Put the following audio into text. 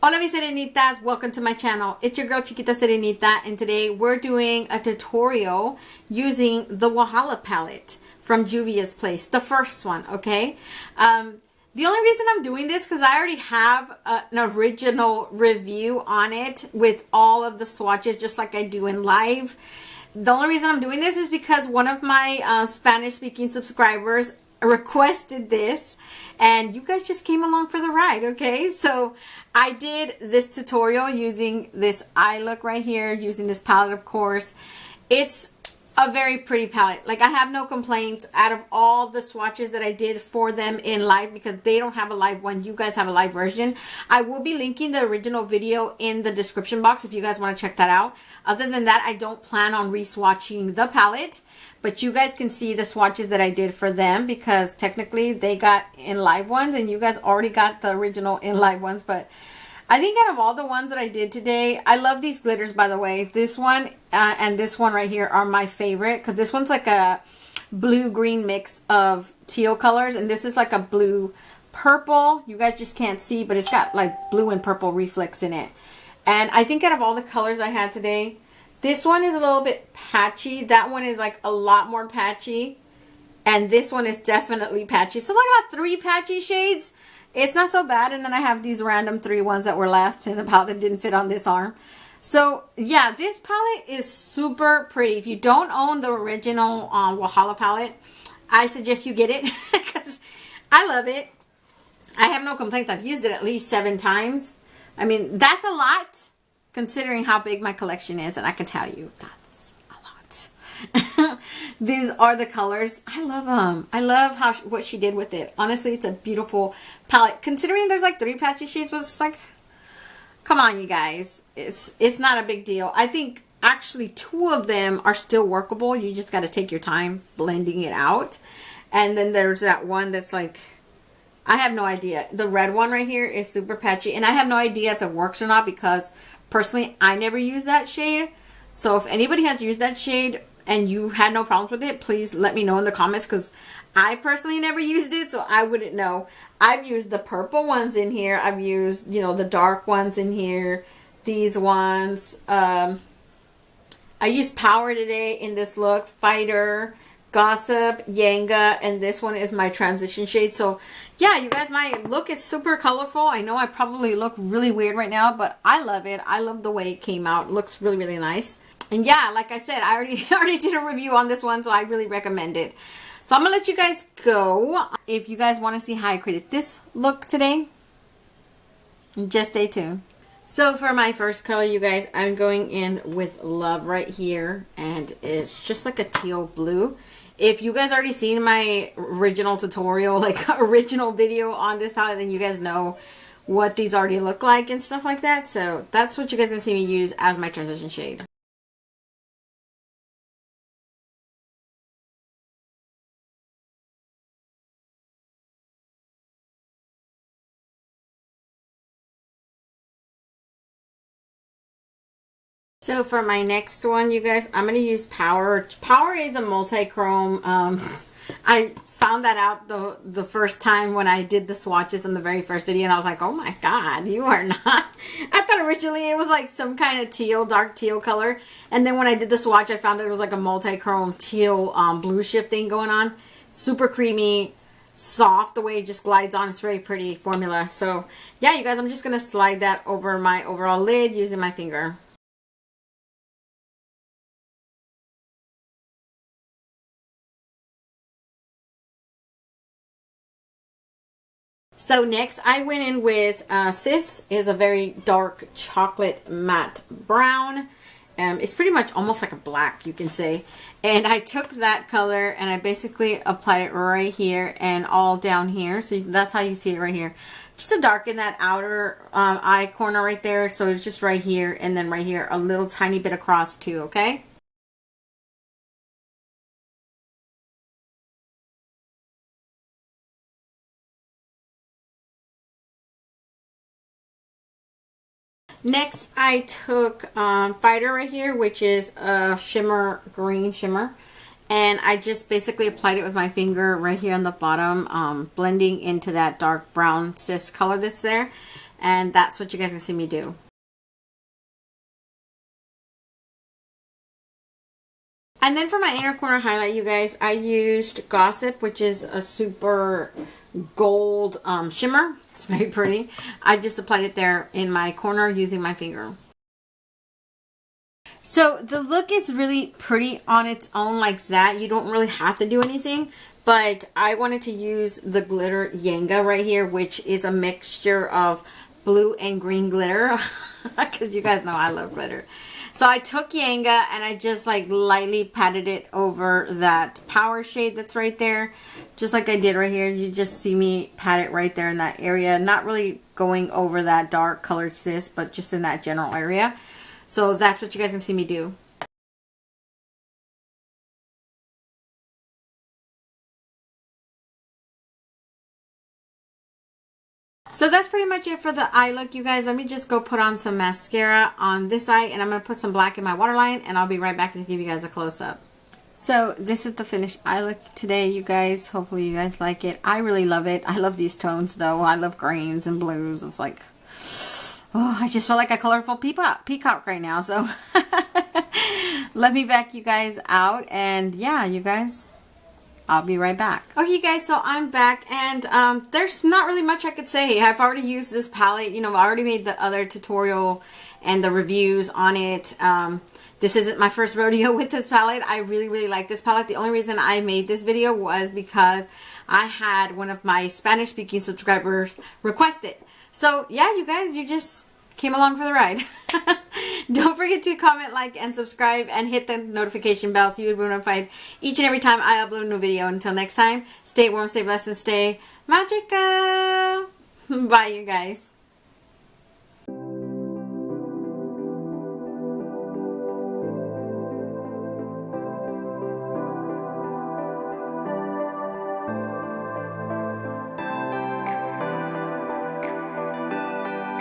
Hola mis serenitas, welcome to my channel. It's your girl Chiquita Serenita, and today we're doing a tutorial using the Wahala palette from Juvia's place, the first one, okay? The only reason I'm doing this because I already have an original review on it with all of the swatches just like I do in live. The only reason I'm doing this is because one of my Spanish speaking subscribers requested this and you guys just came along for the ride, okay? So I did this tutorial using this eye look right here, using this palette, of course. It's a very pretty palette. Like, I have no complaints out of all the swatches that I did for them in live, because they don't have a live one. You guys have a live version. I will be linking the original video in the description box if you guys want to check that out. Other than that, I don't plan on re-swatching the palette, but you guys can see the swatches that I did for them, because technically they got in live ones and you guys already got the original in live ones. But I think out of all the ones that I did today, I love these glitters, by the way. This one and this one right here are my favorite, because this one's like a blue-green mix of teal colors, and this is like a blue-purple. You guys just can't see, but it's got like blue and purple reflex in it. And I think out of all the colors I had today, this one is a little bit patchy. That one is like a lot more patchy. And this one is definitely patchy. So like about 3 patchy shades. It's not so bad. And then I have these random 3 ones that were left in the palette that didn't fit on this arm. So yeah, this palette is super pretty. If you don't own the original Wahala palette, I suggest you get it because I love it. I have no complaints. I've used it at least 7 times. I mean, that's a lot considering how big my collection is, and I can tell you that's a lot. These are the colors. I love them. I love what she did with it. Honestly, it's a beautiful palette. Considering there's like 3 patchy shades, was just like, come on, you guys. It's not a big deal. I think actually 2 of them are still workable. You just got to take your time blending it out. And then there's that one that's like, I have no idea. The red one right here is super patchy, and I have no idea if it works or not, because personally, I never use that shade. So if anybody has used that shade and you had no problems with it, please let me know in the comments, because I personally never used it, so I wouldn't know. I've used the purple ones in here. I've used, you know, the dark ones in here. These ones. I used Power today in this look. Fighter, Gossip, Yanga, and this one is my transition shade. So yeah, you guys, my look is super colorful. I know I probably look really weird right now, but I love it. I love the way it came out. It looks really, really nice. And yeah, like I said, I already did a review on this one, so I really recommend it. So I'm gonna let you guys go. If you guys want to see how I created this look today, just stay tuned. So for my first color, you guys, I'm going in with Love right here, and it's just like a teal blue. If you guys already seen my original tutorial, like original video on this palette, then you guys know what these already look like and stuff like that. So that's what you guys are gonna see me use as my transition shade. So for my next one, you guys, I'm going to use Power. Power is a multi-chrome. I found that out the first time when I did the swatches in the very first video, and I was like, oh my god, you are not. I thought originally it was like some kind of teal, dark teal color. And then when I did the swatch, I found it was like a multi-chrome teal blue shift thing going on. Super creamy, soft, the way it just glides on. It's very pretty formula. So yeah, you guys, I'm just going to slide that over my overall lid using my finger. So next I went in with Sis is a very dark chocolate matte brown. It's pretty much almost like a black, you can say. And I took that color and I basically applied it right here and all down here. So that's how you see it right here. Just to darken that outer eye corner right there. So it's just right here, and then right here a little tiny bit across too, okay? Next, I took Fighter right here, which is a shimmer, green shimmer. And I just basically applied it with my finger right here on the bottom, blending into that dark brown Sis color that's there. And that's what you guys can see me do. And then for my inner corner highlight, you guys, I used Gossip, which is a super gold shimmer. It's very pretty. I just applied it there in my corner using my finger. So the look is really pretty on its own like that. You don't really have to do anything. But I wanted to use the glitter Yanga right here, which is a mixture of blue and green glitter. Because you guys know I love glitter. So I took Yanga and I just like lightly patted it over that power shade that's right there. Just like I did right here. You just see me pat it right there in that area. Not really going over that dark colored sis, but just in that general area. So that's what you guys can see me do. So that's pretty much it for the eye look, you guys. Let me just go put on some mascara on this eye, and I'm going to put some black in my waterline, and I'll be right back to give you guys a close-up. So this is the finished eye look today, you guys. Hopefully you guys like it. I really love it. I love these tones, though. I love greens and blues. It's like, oh, I just feel like a colorful peacock right now. So let me back you guys out, and yeah, you guys, I'll be right back. Okay, guys, so I'm back, and there's not really much I could say. I've already used this palette. You know, I already made the other tutorial and the reviews on it. This isn't my first rodeo with this palette. I really, really like this palette. The only reason I made this video was because I had one of my Spanish-speaking subscribers request it. So, yeah, you guys, you just came along for the ride. Don't forget to comment, like, and subscribe, and hit the notification bell so you will be notified each and every time I upload a new video. Until next time, stay warm, stay blessed, and stay magical. Bye, you guys.